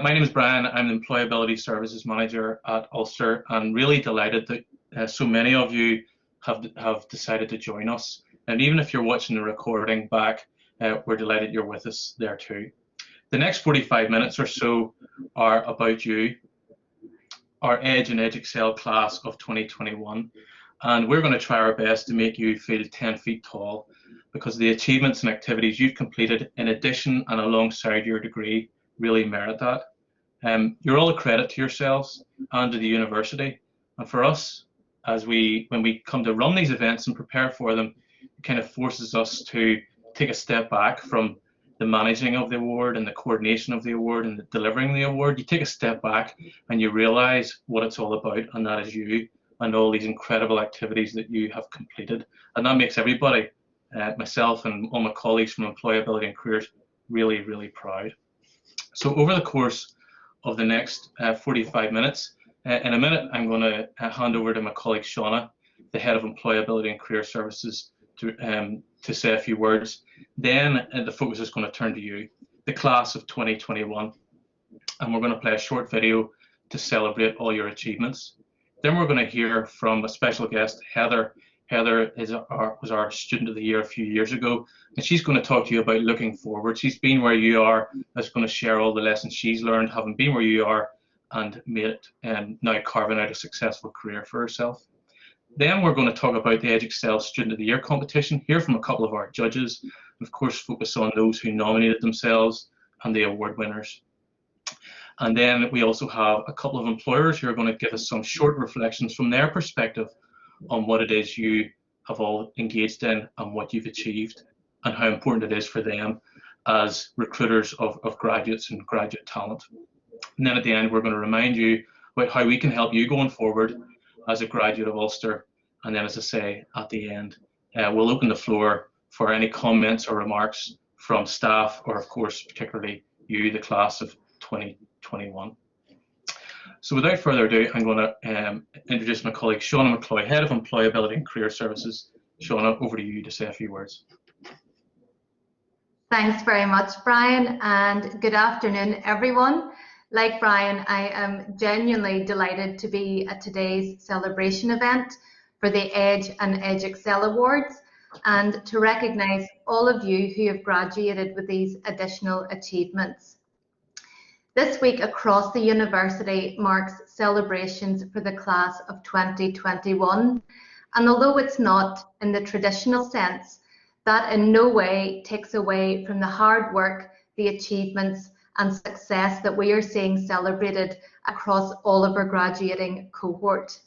My name is Brian. I'm the Employability Services Manager at Ulster, and really delighted that so many of you have decided to join us. And even if you're watching the recording back, we're delighted you're with us there too. The next 45 minutes or so are about you, our Edge and Edge Excel class of 2021, and we're going to try our best to make you feel 10 feet tall, because the achievements and activities you've completed in addition and alongside your degree really merit that. You're all a credit to yourselves and to the university, and for us, when we come to run these events and prepare for them, it kind of forces us to take a step back from the managing of the award and the coordination of the award and the delivering the award. You take a step back and you realize what it's all about, and that is you and all these incredible activities that you have completed. And that makes everybody, myself and all my colleagues from Employability and Careers, really, really proud. So over the course of the next 45 minutes, in a minute, I'm going to hand over to my colleague Shauna, the Head of Employability and Career Services, to say a few words. Then the focus is going to turn to you, the class of 2021, and we're going to play a short video to celebrate all your achievements. Then we're going to hear from a special guest, Heather. Heather was our Student of the Year a few years ago, and she's going to talk to you about looking forward. She's been where you are, is going to share all the lessons she's learned, having been where you are, and made it, and now carving out a successful career for herself. Then we're going to talk about the Edge Excel Student of the Year competition, hear from a couple of our judges, and of course focus on those who nominated themselves and the award winners. And then we also have a couple of employers who are going to give us some short reflections from their perspective on what it is you have all engaged in and what you've achieved, and how important it is for them as recruiters of graduates and graduate talent. And then at the end, we're going to remind you about how we can help you going forward as a graduate of Ulster. And then, as I say, at the end, we'll open the floor for any comments or remarks from staff, or of course, particularly you, the class of 2021. So without further ado, I'm going to introduce my colleague Shauna McCloy, Head of Employability and Career Services. Shauna, over to you to say a few words. Thanks very much, Brian, and good afternoon, everyone. Like Brian, I am genuinely delighted to be at today's celebration event for the Edge and Edge Excel Awards, and to recognise all of you who have graduated with these additional achievements. This week across the university marks celebrations for the class of 2021, and although it's not in the traditional sense, that in no way takes away from the hard work, the achievements and success that we are seeing celebrated across all of our graduating cohort.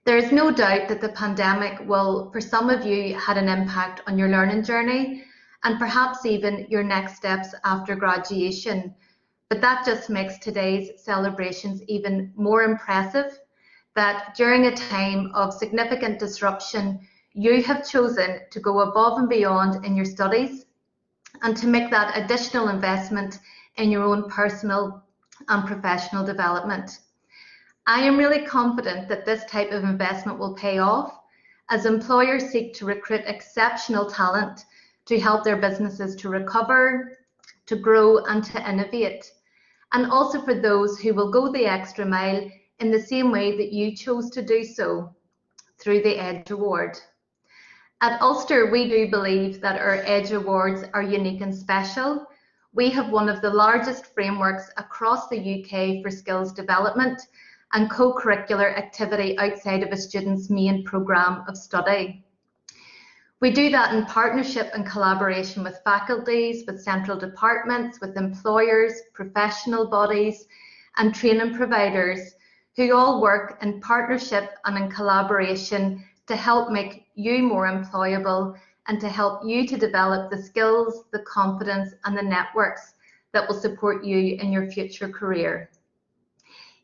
There is no doubt that the pandemic will, for some of you, had an impact on your learning journey and perhaps even your next steps after graduation. But that just makes today's celebrations even more impressive, that during a time of significant disruption, you have chosen to go above and beyond in your studies and to make that additional investment in your own personal and professional development. I am really confident that this type of investment will pay off as employers seek to recruit exceptional talent to help their businesses to recover, to grow and to innovate, and also for those who will go the extra mile in the same way that you chose to do so through the Edge Award. At Ulster, we do believe that our Edge Awards are unique and special. We have one of the largest frameworks across the UK for skills development and co-curricular activity outside of a student's main programme of study. We do that in partnership and collaboration with faculties, with central departments, with employers, professional bodies and training providers who all work in partnership and in collaboration to help make you more employable and to help you to develop the skills, the confidence and the networks that will support you in your future career.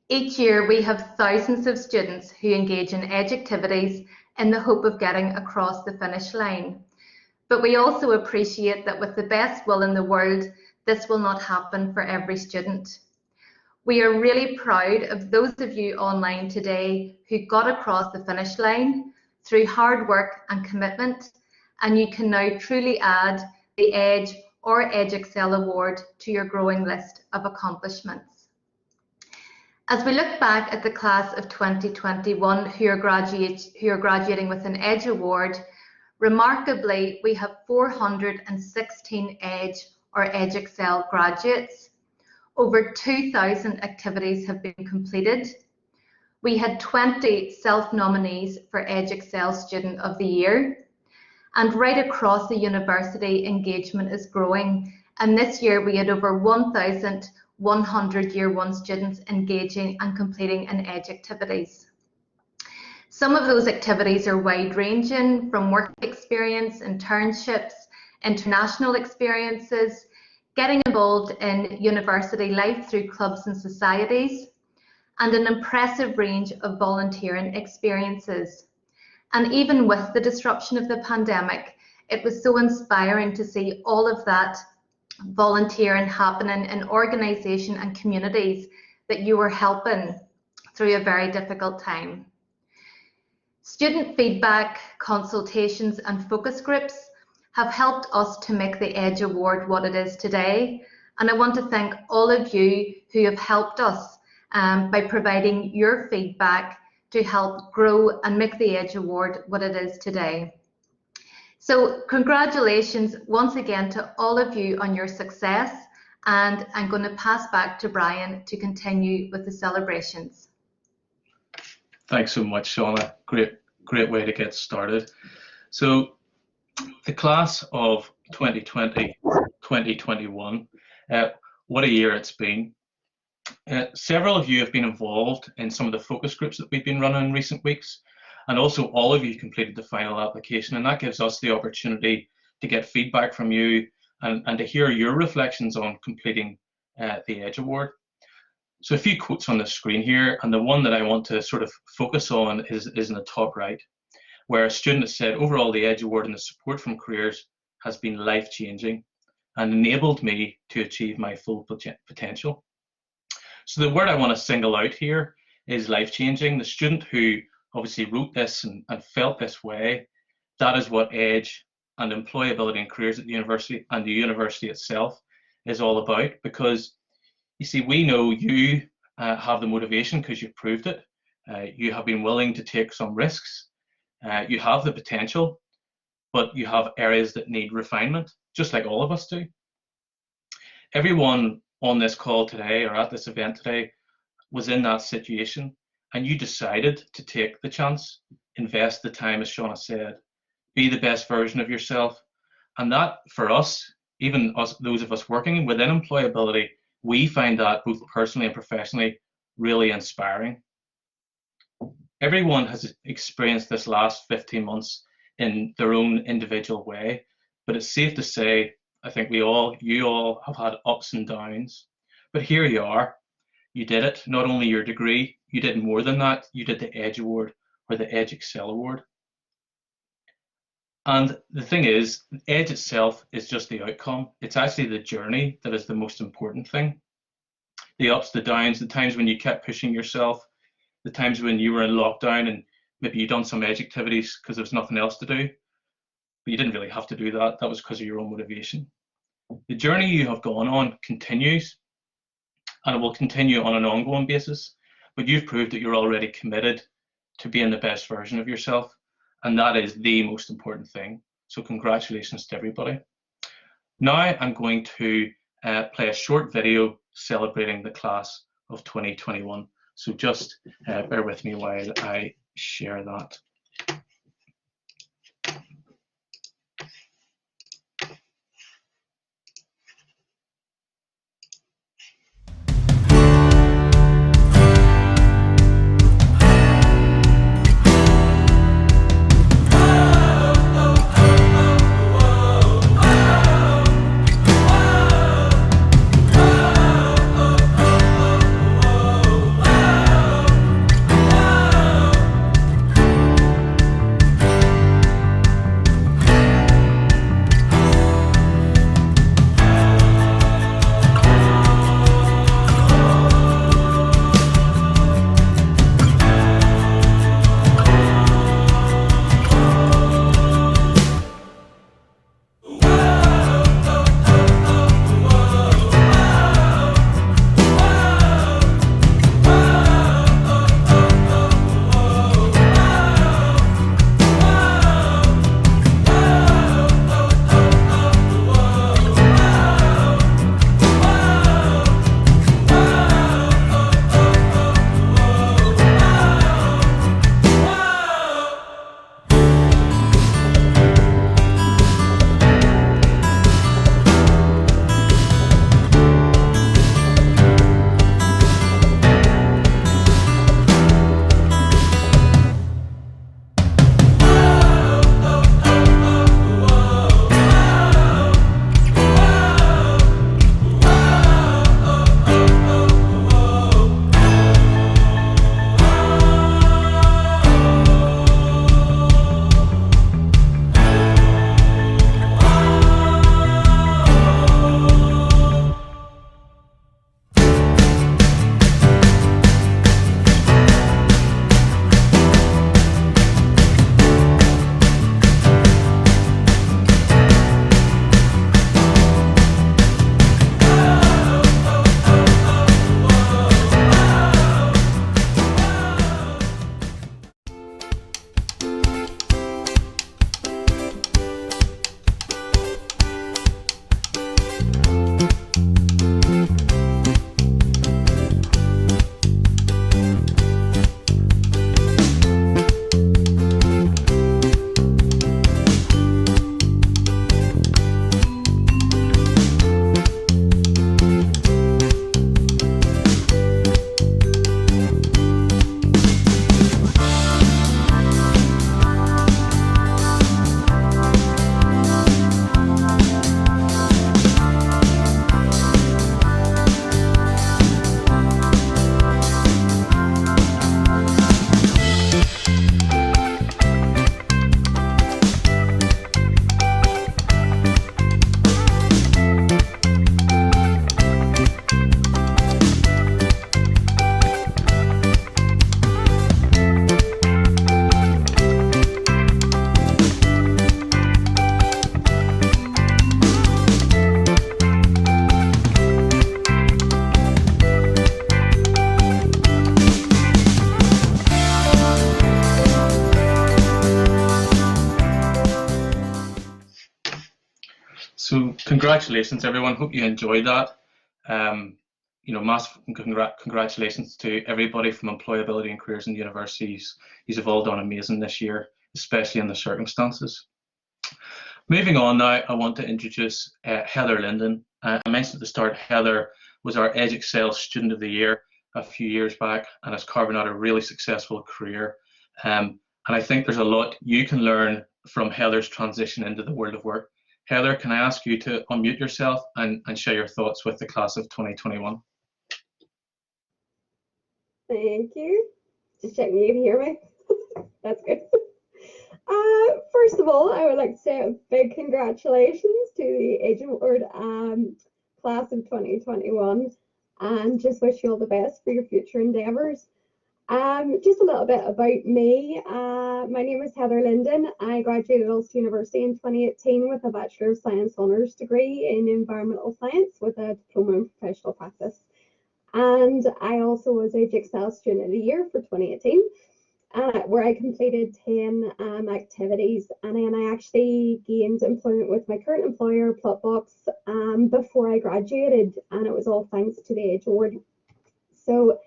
Each year we have thousands of students who engage in Edge activities in the hope of getting across the finish line. But we also appreciate that with the best will in the world, this will not happen for every student. We are really proud of those of you online today who got across the finish line through hard work and commitment, and you can now truly add the edge or EdUxcel Award to your growing list of accomplishments. As we look back at the class of 2021 who are graduating with an EDGE Award, remarkably, we have 416 EDGE or EdUxcel graduates. Over 2,000 activities have been completed. We had 20 self-nominees for EdUxcel Student of the Year. And right across the university, engagement is growing. And this year we had over 1,100 Year 1 students engaging and completing in EDGE activities. Some of those activities are wide-ranging, from work experience, internships, international experiences, getting involved in university life through clubs and societies, and an impressive range of volunteering experiences. And even with the disruption of the pandemic, it was so inspiring to see all of that volunteering happening in organisation and communities that you were helping through a very difficult time. Student feedback, consultations and focus groups have helped us to make the EDGE Award what it is today. And I want to thank all of you who have helped us by providing your feedback to help grow and make the EDGE Award what it is today. So congratulations once again to all of you on your success, and I'm going to pass back to Brian to continue with the celebrations. Thanks so much, Shauna. Great way to get started. So the class of 2020-2021, what a year it's been. Several of you have been involved in some of the focus groups that we've been running in recent weeks, and also all of you completed the final application, and that gives us the opportunity to get feedback from you and to hear your reflections on completing the EDGE Award. So a few quotes on the screen here, and the one that I want to sort of focus on is in the top right, where a student has said, overall the EDGE Award and the support from careers has been life-changing and enabled me to achieve my full potential. So the word I want to single out here is life-changing. The student who obviously wrote this and felt this way, that is what EDGE and employability and careers at the university and the university itself is all about. Because you see, we know you have the motivation because you've proved it. You have been willing to take some risks. You have the potential, but you have areas that need refinement, just like all of us do. Everyone on this call today or at this event today was in that situation, and you decided to take the chance, invest the time, as Shauna said, be the best version of yourself. And that, for us, even us, those of us working within employability, we find that both personally and professionally really inspiring. Everyone has experienced this last 15 months in their own individual way, but it's safe to say, I think you all have had ups and downs, but here you are. You did it. Not only your degree, you did more than that. You did the EDGE Award or the EdUxcel Award. And the thing is, EDGE itself is just the outcome. It's actually the journey that is the most important thing. The ups, the downs, the times when you kept pushing yourself, the times when you were in lockdown and maybe you done some EDGE activities because there was nothing else to do, but you didn't really have to do that. That was because of your own motivation. The journey you have gone on continues, and it will continue on an ongoing basis, but you've proved that you're already committed to being the best version of yourself, and that is the most important thing. So congratulations to everybody. Now I'm going to play a short video celebrating the class of 2021. So just bear with me while I share that. congratulations, everyone. Hope you enjoyed that. Massive congratulations to everybody from Employability and Careers in Universities. You've all done amazing this year, especially in the circumstances. Moving on now, I want to introduce Heather Linden. I mentioned at the start, Heather was our EdUxcel Student of the Year a few years back and has carved out a really successful career. And I think there's a lot you can learn from Heather's transition into the world of work. Heather, can I ask you to unmute yourself and share your thoughts with the class of 2021? Thank you. Just checking you can hear me. That's good. First of all, I would like to say a big congratulations to the Age Award class of 2021 and just wish you all the best for your future endeavours. Just a little bit about me. My name is Heather Linden. I graduated Ulster University in 2018 with a Bachelor of Science Honours degree in Environmental Science with a Diploma in Professional Practice. And I also was EdUxcel Student of the Year for 2018, where I completed 10 activities, and then I actually gained employment with my current employer, Plotbox, before I graduated, and it was all thanks to the Age Award. So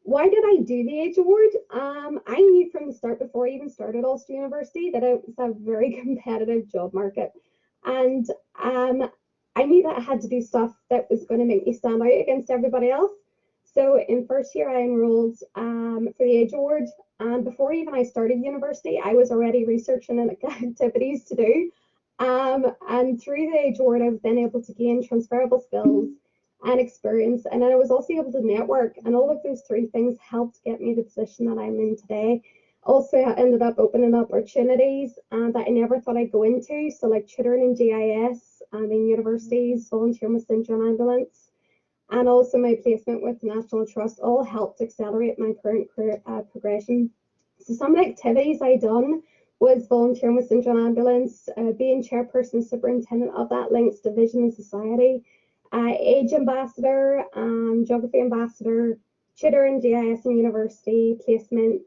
why did I do the Age Award? I knew from the start, before I even started Ulster University, that it was a very competitive job market, and I knew that I had to do stuff that was going to make me stand out against everybody else. So in first year, I enrolled for the Age Award, and before even I started university, I was already researching activities to do. And through the Age Award, I've been able to gain transferable skills and experience, and then I was also able to network, and all of those three things helped get me the position that I'm in today. Also, I ended up opening up opportunities that I never thought I'd go into, so like tutoring in GIS, in universities, volunteering with St John Ambulance, and also my placement with the National Trust all helped accelerate my current career progression. So some of the activities I done was volunteering with St John Ambulance, being chairperson superintendent of that Links Division in Society, Age Ambassador, Geography Ambassador, tutoring GIS in university, placements,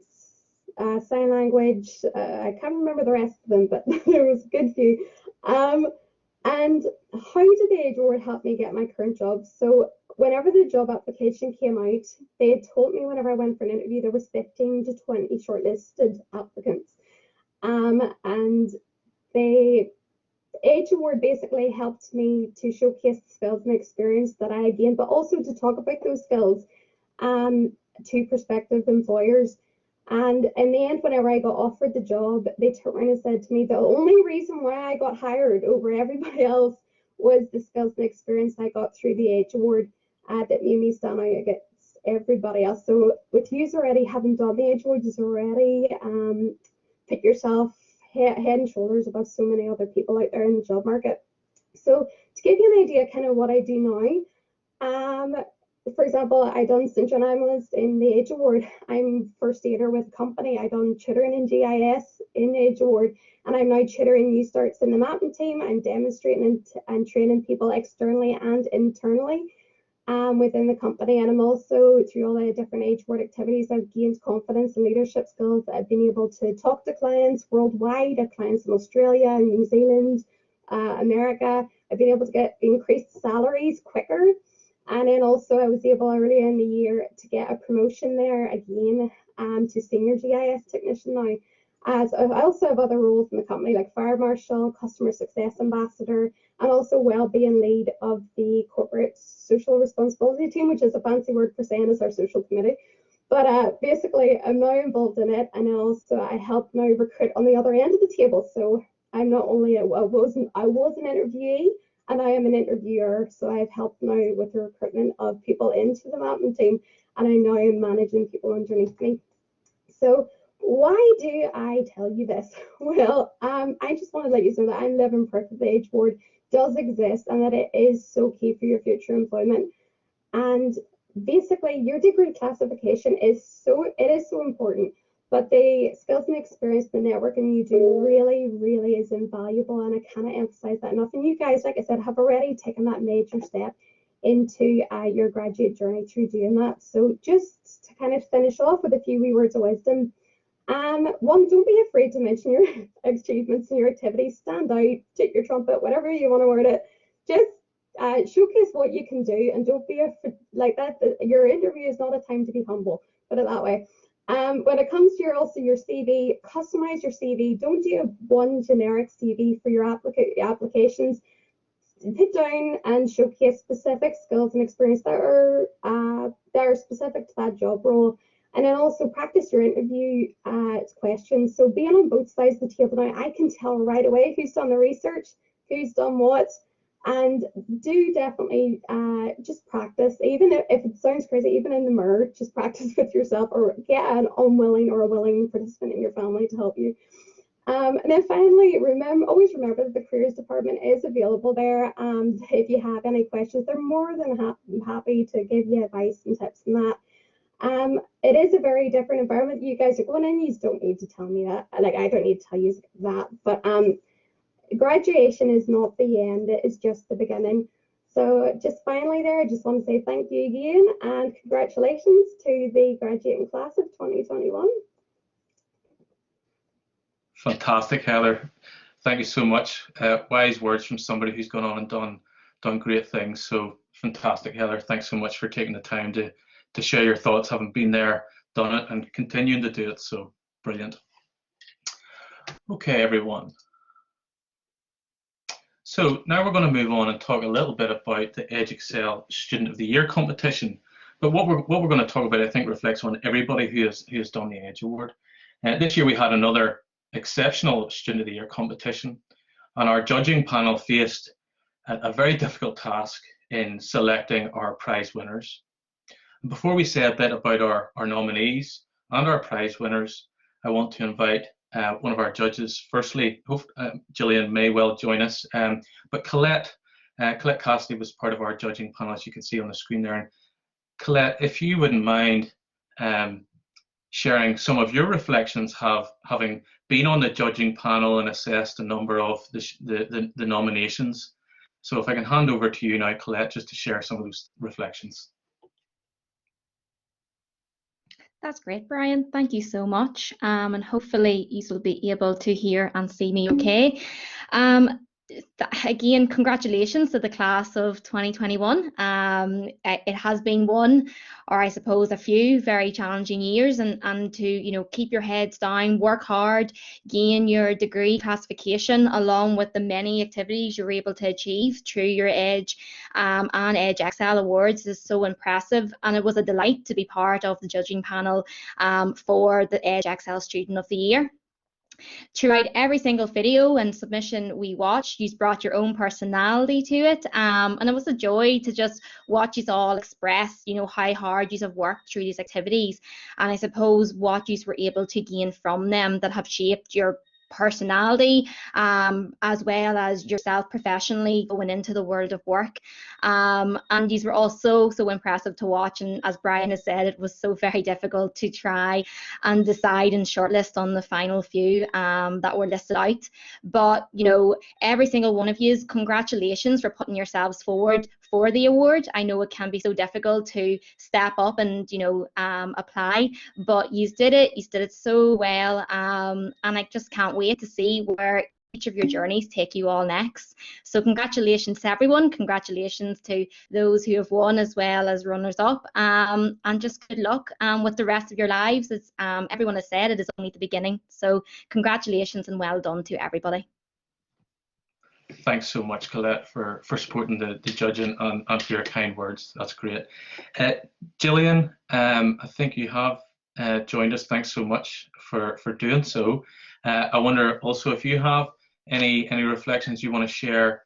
sign language, I can't remember the rest of them, but there was a good few. And how did the Age Award help me get my current job? So whenever the job application came out, they had told me whenever I went for an interview, there was 15 to 20 shortlisted applicants. And the Age Award basically helped me to showcase the skills and experience that I gained, but also to talk about those skills to prospective employers. And in the end, whenever I got offered the job, they turned around and said to me, the only reason why I got hired over everybody else was the skills and experience I got through the Age Award that made me stand out against everybody else. So with you already having done the Age Award, you've already put yourself head and shoulders above so many other people out there in the job market. So to give you an idea kind of what I do now, for example, I done St John Ambulance in the Age Award. I'm first aider with a company. I done tutoring in GIS in the Age Award, and I'm now tutoring new starts in the mapping team. I'm demonstrating and training people externally and internally within the company, and I'm also, through all the different Age Award activities, I've gained confidence and leadership skills. I've been able to talk to clients worldwide, clients in Australia, New Zealand, America. I've been able to get increased salaries quicker. And then also I was able earlier in the year to get a promotion there again to senior GIS technician now. As I also have other roles in the company like fire marshal, customer success ambassador, and also well-being lead of the corporate social responsibility team, which is a fancy word for saying is our social committee. But basically I'm now involved in it, and also I help now recruit on the other end of the table. So I'm not only I was an interviewee, and I am an interviewer, so I've helped now with the recruitment of people into the mapping team, and I now am managing people underneath me. So why do I tell you this? Well, I just want to let you know that I'm living proof that the Age Award does exist and that it is so key for your future employment. And basically, your degree classification is so important. But the skills and experience, the networking you do really is invaluable, and I cannot emphasize that enough. And you guys, like I said, have already taken that major step into your graduate journey through doing that. So just to kind of finish off with a few wee words of wisdom. One, don't be afraid to mention your achievements and your activities. Stand out, take your trumpet, whatever you want to word it. just showcase what you can do, and don't be like that. Your interview is not a time to be humble, put it that way. When it comes to your CV, customize your CV. Don't do one generic CV for your applications. Sit down and showcase specific skills and experience that are specific to that job role. And then also practice your interview questions. So being on both sides of the table now, I can tell right away who's done the research, who's done what, and do definitely just practice. Even if it sounds crazy, even in the mirror, just practice with yourself, or get an unwilling or a willing participant in your family to help you. And then finally, always remember that the careers department is available there. And if you have any questions, they're more than happy to give you advice and tips on that. It is a very different environment you guys are going in. You don't need to tell me that. Like, I don't need to tell you that. But graduation is not the end. It is just the beginning. So just finally there, I just want to say thank you again and congratulations to the graduating class of 2021. Fantastic, Heather. Thank you so much. Wise words from somebody who's gone on and done great things. So fantastic, Heather. Thanks so much for taking the time to share your thoughts, having been there, done it, and continuing to do it. So brilliant. Okay, everyone. So now we're going to move on and talk a little bit about the EdXcel Student of the Year competition. But what we're going to talk about, I think, reflects on everybody who has done the Edge Award. This year we had another exceptional Student of the Year competition, and our judging panel faced a very difficult task in selecting our prize winners. Before we say a bit about our nominees and our prize winners, I want to invite one of our judges. Firstly, Gillian may well join us, but Colette Cassidy was part of our judging panel, as you can see on the screen there. And Colette, if you wouldn't mind sharing some of your reflections, having been on the judging panel and assessed a number of the nominations. So if I can hand over to you now, Colette, just to share some of those reflections. That's great, Brian. Thank you so much. And hopefully you will be able to hear and see me okay. Again, congratulations to the class of 2021. It has been one, or I suppose a few, very challenging years, and to keep your heads down, work hard, gain your degree classification, along with the many activities you're able to achieve through your Edge and EdXcel awards is so impressive. And it was a delight to be part of the judging panel for the EdXcel Student of the Year. Throughout every single video and submission we watched, you brought your own personality to it, and it was a joy to just watch you all express, how hard you have worked through these activities, and I suppose what you were able to gain from them that have shaped your personality, as well as yourself professionally going into the world of work. And these were also so impressive to watch, and as Brian has said, it was so very difficult to try and decide and shortlist on the final few that were listed out. But every single one of you, congratulations for putting yourselves forward for the award. I know it can be so difficult to step up and apply, but you did it so well, and I just can't wait to see where each of your journeys take you all next. So congratulations to everyone, congratulations to those who have won as well as runners up, and just good luck with the rest of your lives. As everyone has said, it is only the beginning, so congratulations and well done to everybody. Thanks so much, Colette, for supporting the judging and for your kind words. That's great. Gillian, I think you have joined us. Thanks so much for doing so. I wonder also if you have any reflections you want to share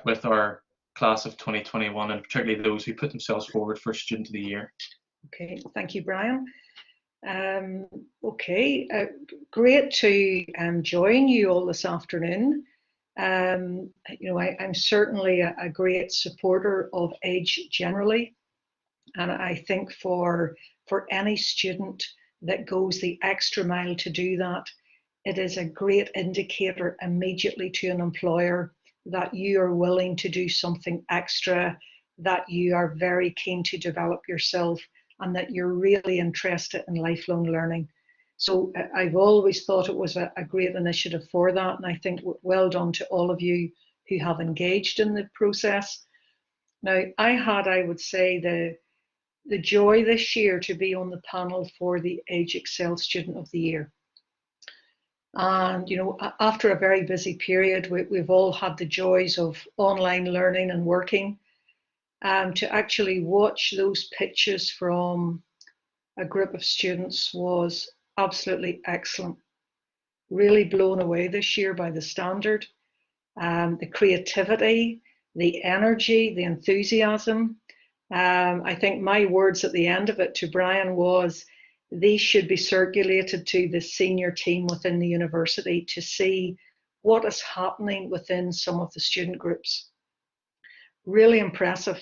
with our class of 2021, and particularly those who put themselves forward for Student of the Year. Okay, thank you, Brian. Great to join you all this afternoon. I'm certainly a great supporter of Edge generally, and I think for any student that goes the extra mile to do that, it is a great indicator immediately to an employer that you are willing to do something extra, that you are very keen to develop yourself, and that you're really interested in lifelong learning. So I've always thought it was a great initiative for that, and I think well done to all of you who have engaged in the process. Now, I would say, the joy this year to be on the panel for the Age Excel Student of the Year. And, you know, after a very busy period, we've all had the joys of online learning and working. To actually watch those pitches from a group of students was absolutely excellent. Really blown away this year by the standard, the creativity, the energy, the enthusiasm. I think my words at the end of it to Brian was, these should be circulated to the senior team within the university to see what is happening within some of the student groups. Really impressive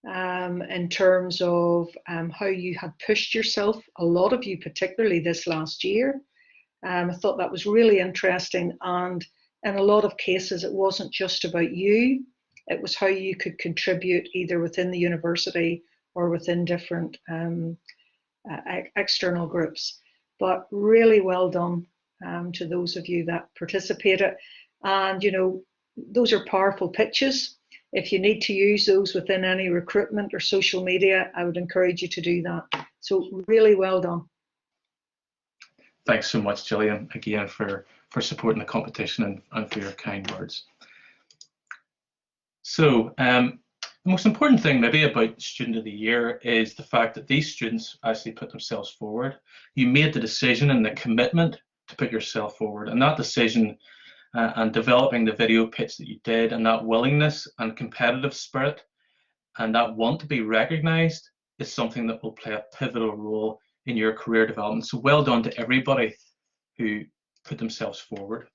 in terms of how you had pushed yourself, a lot of you particularly this last year. I thought that was really interesting, and in a lot of cases it wasn't just about you, it was how you could contribute either within the university or within different external groups. But really well done to those of you that participated. And you know, those are powerful pitches. If you need to use those within any recruitment or social media, I would encourage you to do that. So really well done. Thanks so much, Gillian, again for supporting the competition and for your kind words. So the most important thing maybe about Student of the Year is the fact that these students actually put themselves forward. You made the decision and the commitment to put yourself forward, and that decision and developing the video pitch that you did, and that willingness and competitive spirit and that want to be recognised is something that will play a pivotal role in your career development. So well done to everybody who put themselves forward.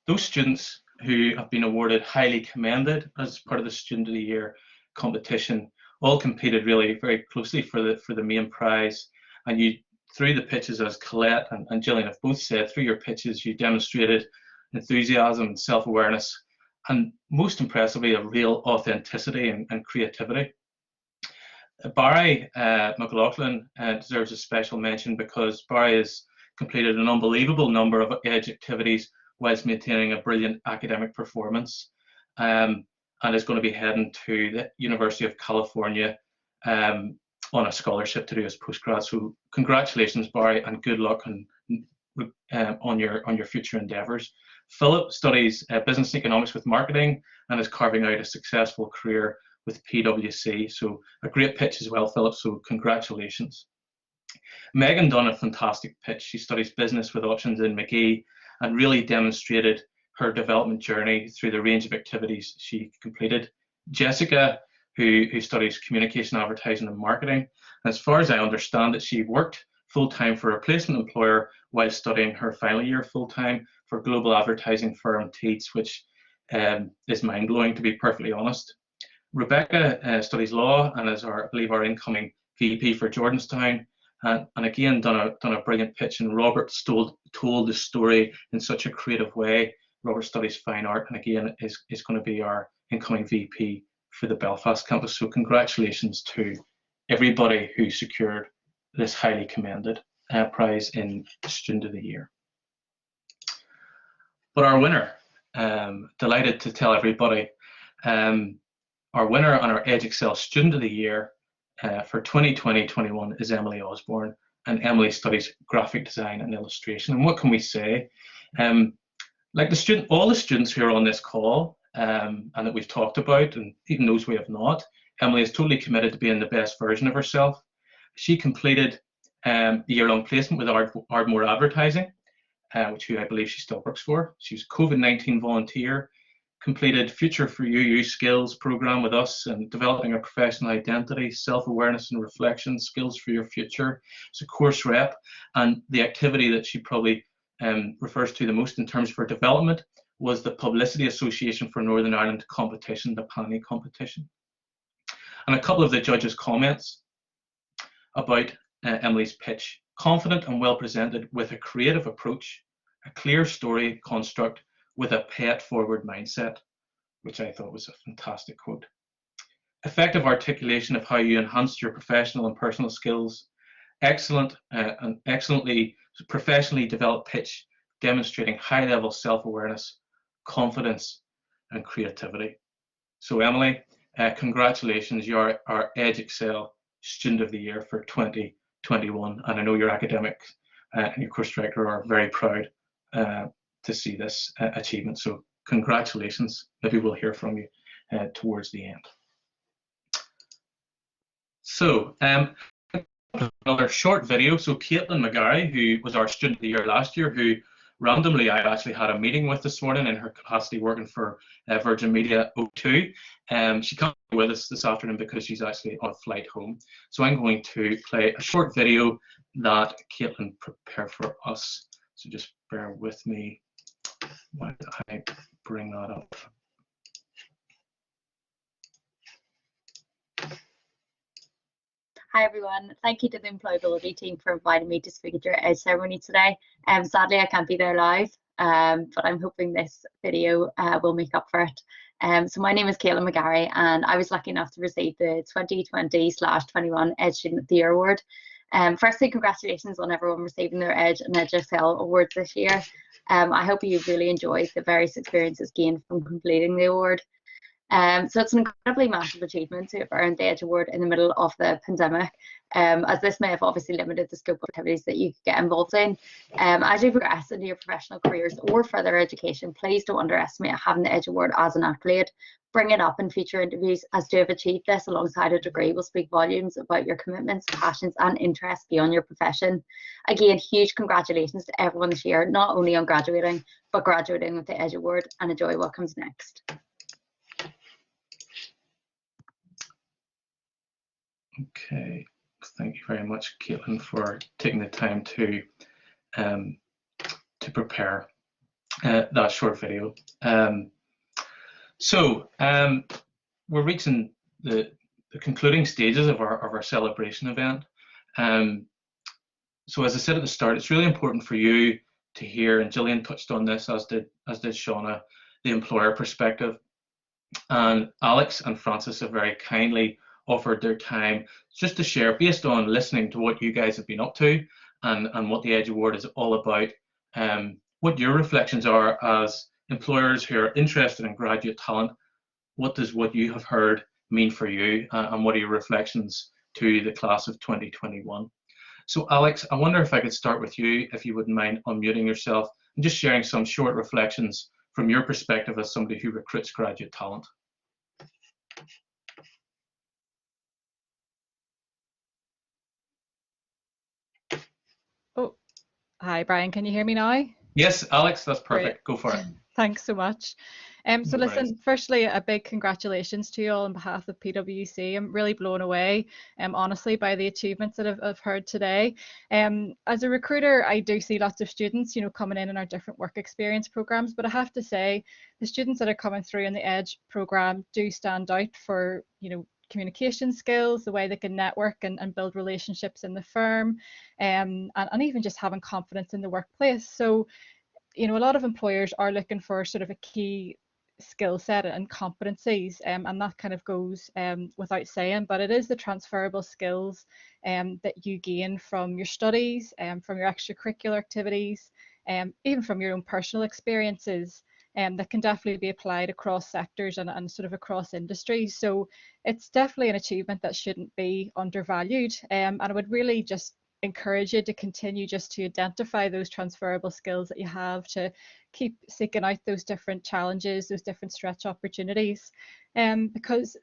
Those students who have been awarded highly commended as part of the Student of the Year competition all competed really very closely for the main prize. And you, through the pitches, as Colette and Gillian have both said, through your pitches you demonstrated enthusiasm and self-awareness, and most impressively a real authenticity and creativity. Barry McLaughlin deserves a special mention because Barry has completed an unbelievable number of EDGE activities whilst maintaining a brilliant academic performance, and is going to be heading to the University of California on a scholarship to do his postgrad. So congratulations, Barry, and good luck on your future endeavours. Philip studies business economics with marketing and is carving out a successful career with PwC. So a great pitch as well, Philip, so congratulations. Megan done a fantastic pitch. She studies business with options in McGee and really demonstrated her development journey through the range of activities she completed. Jessica, who studies communication, advertising and marketing, and as far as I understand it, she worked full-time for a placement employer while studying her final year full-time for global advertising firm Teats, which is mind-blowing, to be perfectly honest. Rebecca studies law and is I believe our incoming VP for Jordanstown, and again done a brilliant pitch, and Robert told the story in such a creative way. Robert studies fine art and again is going to be our incoming VP for the Belfast campus. So congratulations to everybody who secured this highly commended prize in Student of the Year. But our winner, delighted to tell everybody, our winner on our EDGE Excel Student of the Year for 2020-21 is Emily Osborne, and Emily studies graphic design and illustration. And what can we say? Like all the students who are on this call and that we've talked about, and even those we have not, Emily is totally committed to being the best version of herself. She completed the year-long placement with Ardmore Advertising, which I believe she still works for. She was a COVID-19 volunteer, completed Future for You skills program with us, and developing a professional identity, self-awareness and reflection, skills for your future. It's a course rep, and the activity that she probably refers to the most in terms of her development was the Publicity Association for Northern Ireland competition, the PANI competition. And a couple of the judges' comments about Emily's pitch: confident and well presented with a creative approach, a clear story construct with a pay-it-forward mindset, which I thought was a fantastic quote. Effective articulation of how you enhanced your professional and personal skills, excellent and excellently professionally developed pitch, demonstrating high-level self-awareness, confidence, and creativity. So Emily, congratulations, you're our EdXcel Student of the Year for 2021, and I know your academics and your course director are very proud to see this achievement. So congratulations. Maybe we'll hear from you towards the end. So another short video. So Caitlin McGarry, who was our Student of the Year last year, who randomly I actually had a meeting with this morning in her capacity working for Virgin Media O2. She can't be with us this afternoon because she's actually on a flight home. So I'm going to play a short video that Caitlin prepared for us. So just bear with me while I bring that up. Hi everyone, thank you to the employability team for inviting me to speak at your Edge ceremony today. Sadly I can't be there live, but I'm hoping this video will make up for it. So my name is Caitlin McGarry and I was lucky enough to receive the 2020/21 Edge Student of the Year Award. Firstly, congratulations on everyone receiving their Edge and EdXcel awards this year. I hope you really enjoyed the various experiences gained from completing the award. So it's an incredibly massive achievement to have earned the Edge Award in the middle of the pandemic, as this may have obviously limited the scope of activities that you could get involved in. As you progress into your professional careers or further education, please don't underestimate having the Edge Award as an accolade. Bring it up in future interviews, as to have achieved this alongside a degree will speak volumes about your commitments, passions and interests beyond your profession. Again, huge congratulations to everyone this year, not only on graduating, but graduating with the Edge Award, and enjoy what comes next. Okay, thank you very much, Caitlin, for taking the time to prepare that short video. We're reaching the concluding stages of our celebration event. So as I said at the start, it's really important for you to hear, and Gillian touched on this, as did Shauna, the employer perspective. And Alex and Francis have very kindly offered their time just to share, based on listening to what you guys have been up to and what the Edge Award is all about, what your reflections are as employers who are interested in graduate talent. What does what you have heard mean for you, and what are your reflections to the class of 2021? So Alex, I wonder if I could start with you, if you wouldn't mind unmuting yourself and just sharing some short reflections from your perspective as somebody who recruits graduate talent. Oh, hi, Brian. Can you hear me now? Yes, Alex, that's perfect. Great. Go for it. Thanks so much. So No listen, worries. firstly, a big congratulations to you all on behalf of PwC. I'm really blown away, honestly, by the achievements that I've heard today. As a recruiter, I do see lots of students, coming in our different work experience programs, but I have to say the students that are coming through in the Edge program do stand out for, communication skills, the way they can network and build relationships in the firm, and even just having confidence in the workplace. So, a lot of employers are looking for sort of a key skill set and competencies, and that kind of goes without saying, but it is the transferable skills that you gain from your studies, from your extracurricular activities, even from your own personal experiences, that can definitely be applied across sectors and sort of across industries. So it's definitely an achievement that shouldn't be undervalued, and I would really just encourage you to continue just to identify those transferable skills that you have, to keep seeking out those different challenges, those different stretch opportunities, because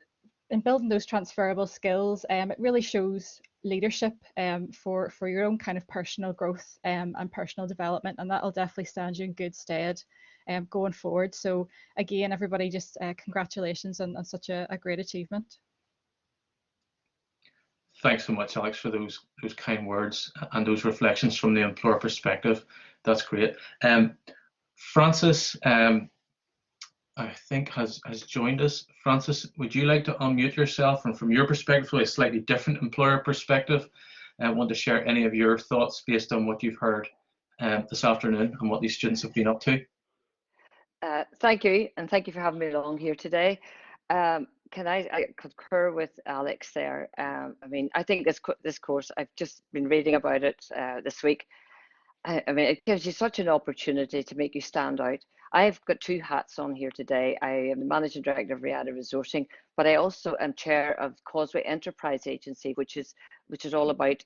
in building those transferable skills, it really shows leadership for your own kind of personal growth and personal development, and that'll definitely stand you in good stead going forward. So again, everybody, just congratulations on such a great achievement. Thanks so much, Alex, for those kind words and those reflections from the employer perspective. That's great. Francis, I think has joined us. Francis, would you like to unmute yourself, and from your perspective, from a slightly different employer perspective, want to share any of your thoughts based on what you've heard this afternoon and what these students have been up to? Thank you, and thank you for having me along here today. Can I concur with Alex there? I mean, I think this course, I've just been reading about it this week. I mean, it gives you such an opportunity to make you stand out. I've got two hats on here today. I am the Managing Director of Riata Resourcing, but I also am Chair of Causeway Enterprise Agency, which is all about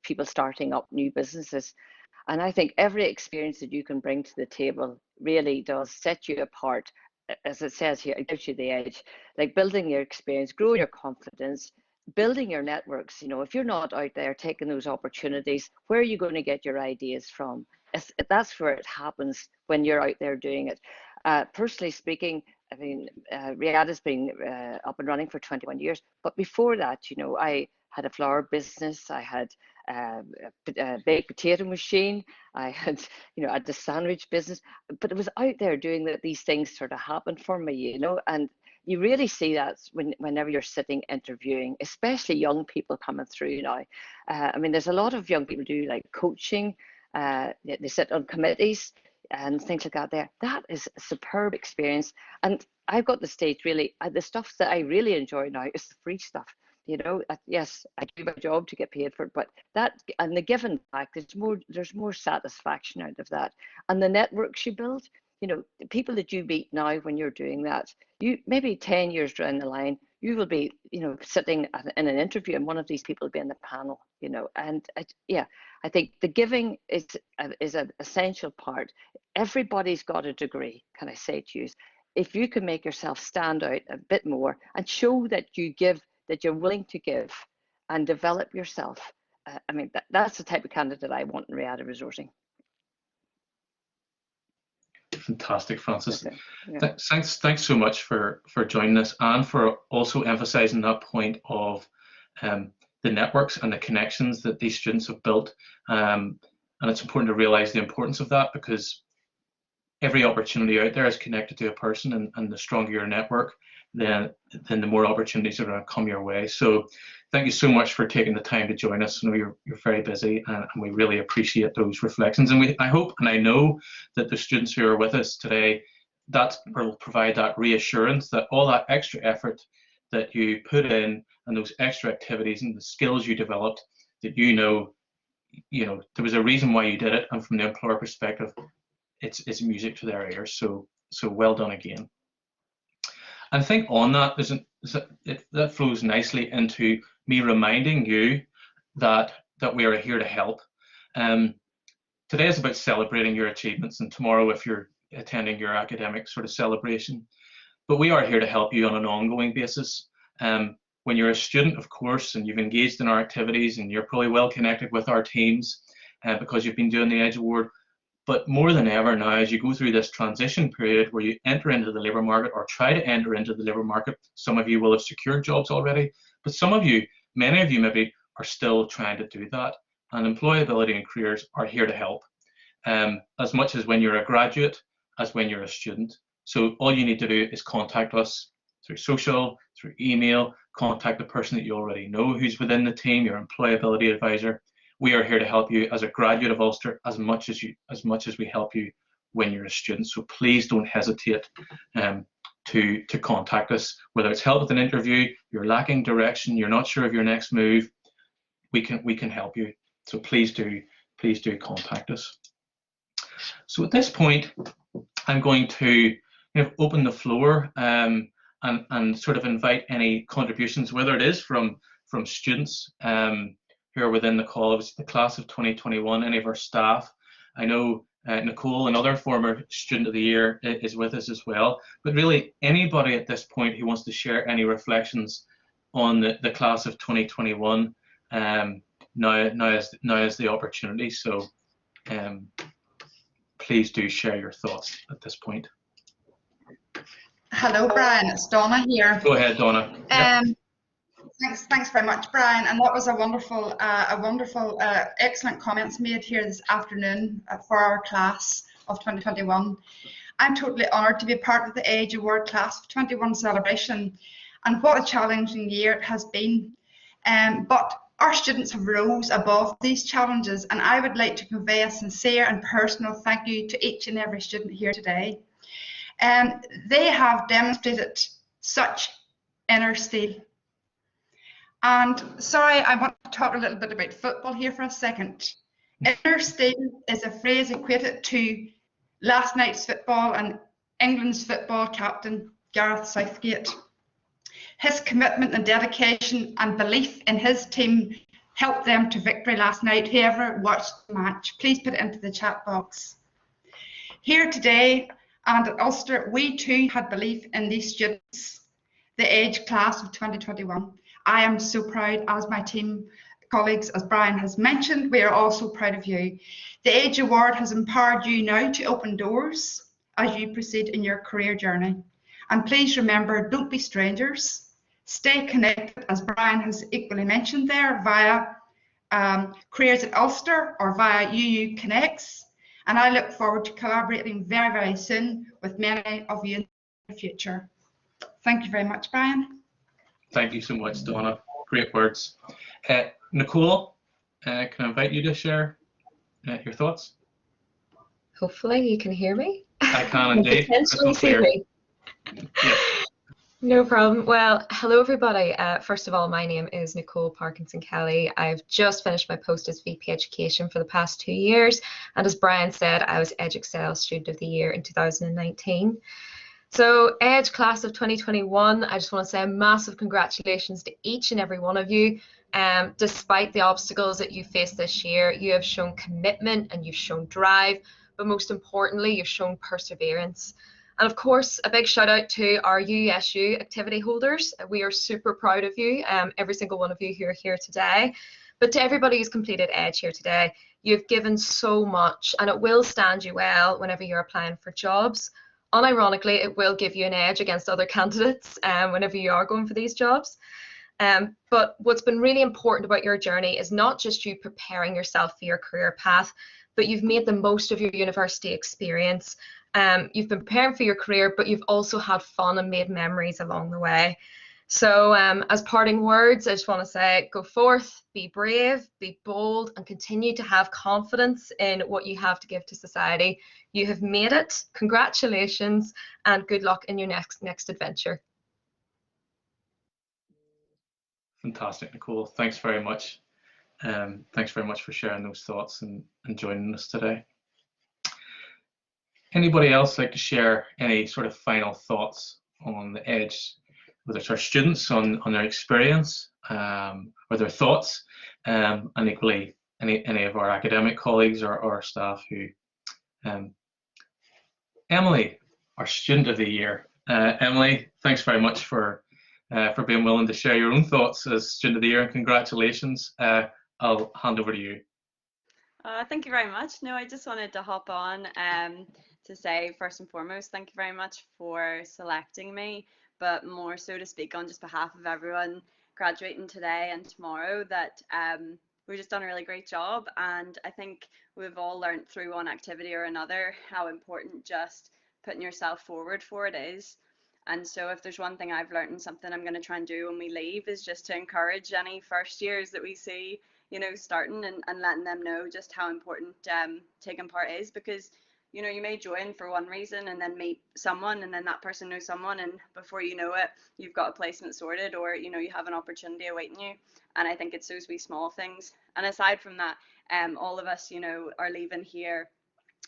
people starting up new businesses. And I think every experience that you can bring to the table really does set you apart. As it says here, it gives you the edge, like building your experience, grow your confidence, building your networks. You know, if you're not out there taking those opportunities, where are you going to get your ideas from? That's where it happens, when you're out there doing it. Personally speaking, I mean, Riata's been up and running for 21 years, but before that, you know, I had a flour business, I had a baked potato machine, I had, you know, I had the sandwich business, but it was out there doing that these things sort of happened for me, you know. And you really see that whenever you're sitting interviewing, especially young people coming through now. I mean, there's a lot of young people do like coaching, they sit on committees and things like that there. That is a superb experience. And I've got the stage really, the stuff that I really enjoy now is the free stuff. You know, yes, I do my job to get paid for it, but that and the giving back, there's more satisfaction out of that. And the networks you build, you know, the people that you meet now when you're doing that, you maybe 10 years down the line, you will be, you know, sitting in an interview and one of these people will be in the panel, you know. And yeah, I think the giving is an essential part. Everybody's got a degree, can I say to you? If you can make yourself stand out a bit more and show that you give, that you're willing to give and develop yourself. I mean, that's the type of candidate I want in Riata Resourcing. Fantastic, Frances. Yeah. Thanks so much for joining us, and for also emphasising that point of the networks and the connections that these students have built. And it's important to realise the importance of that, because every opportunity out there is connected to a person, and the stronger your network, then the more opportunities are going to come your way. So thank you so much for taking the time to join us. I know you're very busy, and we really appreciate those reflections. And I hope and I know that the students who are with us today, that will provide that reassurance that all that extra effort that you put in, and those extra activities and the skills you developed, that you know there was a reason why you did it, and from the employer perspective, it's music to their ears. So well done again. And I think on that, that flows nicely into me reminding you that we are here to help. Today is about celebrating your achievements, and tomorrow if you're attending your academic sort of celebration. But we are here to help you on an ongoing basis. When you're a student, of course, and you've engaged in our activities, and you're probably well connected with our teams because you've been doing the Edge Award. But more than ever now, as you go through this transition period where you enter into the labour market, or try to enter into the labour market, some of you will have secured jobs already, but many of you maybe are still trying to do that. And employability and careers are here to help, as much as when you're a graduate, as when you're a student. So all you need to do is contact us through social, through email, contact the person that you already know who's within the team, your employability advisor. We are here to help you as a graduate of Ulster as much as we help you when you're a student. So please don't hesitate to contact us, whether it's help with an interview, you're lacking direction, you're not sure of your next move, we can help you. So please do contact us. So at this point, I'm going to open the floor and sort of invite any contributions, whether it is from students who are within the call. It was the class of 2021, any of our staff. I know Nicole, another former student of the year, is with us as well. But really, anybody at this point who wants to share any reflections on the class of 2021, now is the opportunity. So please do share your thoughts at this point. Hello, Brian. It's Donna here. Go ahead, Donna. Yep. Thanks very much, Brian. And that was a wonderful, excellent comments made here this afternoon for our class of 2021. I'm totally honoured to be part of the Age Award Class of 21 celebration, and what a challenging year it has been. But our students have rose above these challenges, and I would like to convey a sincere and personal thank you to each and every student here today. They have demonstrated such inner steel. And sorry, I want to talk a little bit about football here for a second. Inner steel is a phrase equated to last night's football and England's football captain, Gareth Southgate. His commitment and dedication and belief in his team helped them to victory last night. Whoever watched the match, please put it into the chat box. Here today and at Ulster, we too had belief in these students, the age class of 2021. I am so proud, as my team colleagues, as Brian has mentioned, we are all so proud of you. The Age Award has empowered you now to open doors as you proceed in your career journey. And please remember, don't be strangers. Stay connected, as Brian has equally mentioned there, via Careers at Ulster or via UU Connects. And I look forward to collaborating very, very soon with many of you in the future. Thank you very much, Brian. Thank you so much, Donna. Great words. Nicole, can I invite you to share your thoughts? Hopefully you can hear me. I can indeed. Potentially see me. Yeah. No problem. Well, hello everybody. First of all, my name is Nicole Parkinson Kelly. I've just finished my post as VP Education for the past 2 years. And as Brian said, I was EdUxcel Student of the Year in 2019. So Edge Class of 2021, I just want to say a massive congratulations to each and every one of you. Despite the obstacles that you faced this year, you have shown commitment and you've shown drive, but most importantly, you've shown perseverance. And of course, a big shout out to our USU activity holders. We are super proud of you, every single one of you who are here today. But to everybody who's completed Edge here today, you've given so much and it will stand you well whenever you're applying for jobs. Unironically, it will give you an edge against other candidates whenever you are going for these jobs. But what's been really important about your journey is not just you preparing yourself for your career path, but you've made the most of your university experience. You've been preparing for your career, but you've also had fun and made memories along the way. So as parting words, I just want to say, go forth, be brave, be bold, and continue to have confidence in what you have to give to society. You have made it. Congratulations, and good luck in your next adventure. Fantastic, Nicole. Thanks very much. Thanks very much for sharing those thoughts and joining us today. Anybody else like to share any sort of final thoughts on the Edge, whether it's our students on their experience or their thoughts, and equally any of our academic colleagues or staff who, Emily, our Student of the Year. Emily, thanks very much for being willing to share your own thoughts as Student of the Year, and congratulations. I'll hand over to you. Thank you very much. No, I just wanted to hop on to say, first and foremost, thank you very much for selecting me, but more so to speak on just behalf of everyone graduating today and tomorrow, that we've just done a really great job. And I think we've all learned through one activity or another how important just putting yourself forward for it is. And so if there's one thing I've learned and something I'm going to try and do when we leave is just to encourage any first years that we see, you know, starting and letting them know just how important taking part is, because you know, you may join for one reason and then meet someone, and then that person knows someone, and before you know it, you've got a placement sorted, or you know, you have an opportunity awaiting you. And I think it's those wee small things. And aside from that, all of us, you know, are leaving here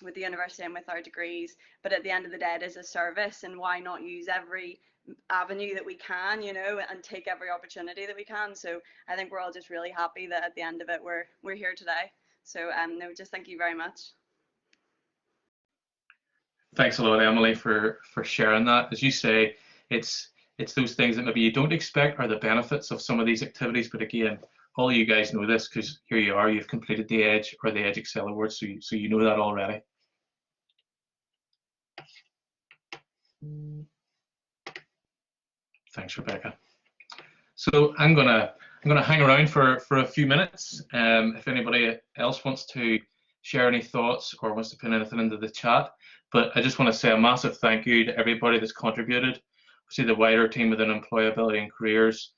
with the university and with our degrees, but at the end of the day, it is a service, and why not use every avenue that we can, you know, and take every opportunity that we can. So I think we're all just really happy that at the end of it, we're here today. So no, just thank you very much. Thanks a lot, Emily, for sharing that. As you say, it's those things that maybe you don't expect are the benefits of some of these activities, but again, all of you guys know this because here you are, you've completed the Edge or the EdUxcel Awards, so you know that already. Thanks, Rebecca. So I'm gonna hang around for a few minutes. If anybody else wants to share any thoughts or wants to put anything into the chat, but I just want to say a massive thank you to everybody that's contributed. See the wider team within Employability and Careers,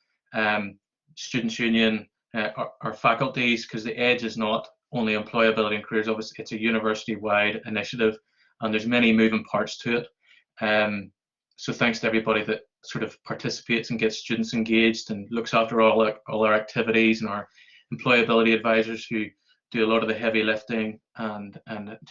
Students' Union, our faculties, because the Edge is not only Employability and Careers, obviously it's a university-wide initiative and there's many moving parts to it. So thanks to everybody that sort of participates and gets students engaged and looks after all our activities, and our employability advisors who do a lot of the heavy lifting and do